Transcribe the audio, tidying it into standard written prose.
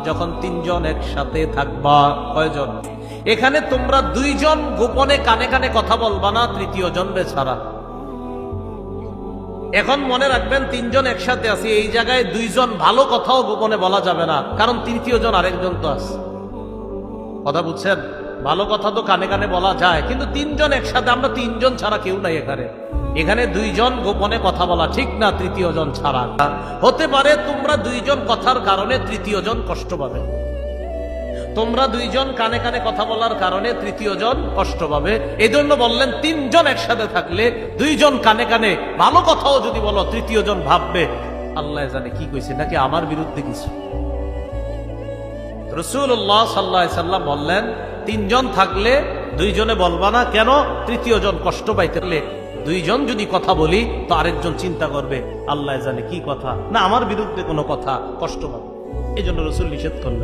যখন তিনজন একসাথে থাকবা। কয়জন? এখানে তোমরা দুইজন গোপনে কানে কানে কথা বলবা না, তৃতীয় জন রে ছাড়া। এখন মনে রাখবেন, তিনজন একসাথে আছি, এই জায়গায় দুইজন ভালো কথাও গোপনে বলা যাবে না, কারণ তৃতীয় জন আরেকজন তো আছে। কথা বুঝছেন? ভালো কথা তো কানে কানে বলা যায়, কিন্তু তিনজন একসাথে, আমরা তিনজন ছাড়া কেউ নাই এখানে। এখানে দুইজন গোপনে কথা বলা ঠিক না, তৃতীয় জন ছাড়া। হতে পারে তোমরা দুইজন কথার কারণে তৃতীয় জন কষ্ট পাবে, তোমরা দুইজন কানে কানে কথা বলার কারণে তৃতীয় জন কষ্ট পাবে। এই জন্য বললেন তিনজন একসাথে থাকলে দুইজন কানে কানে ভালো কথাও যদি বলো, তৃতীয় জন ভাববে আল্লাহ জানে কি কইছে, নাকি আমার বিরুদ্ধে কিছু। রাসূলুল্লাহ সাল্লাল্লাহু আলাইহি সাল্লাম বললেন তিনজন থাকলে দুইজনে বলবা না, কেন? তৃতীয় জন কষ্ট পাইতে গেলে দুইজন যদি কথা বলি তো আরেকজন চিন্তা করবে আল্লাহ জানে কি কথা, না আমার বিরুদ্ধে কোনো কথা, কষ্ট পাবে। এই জন্য রাসূল নিষেধ করলেন।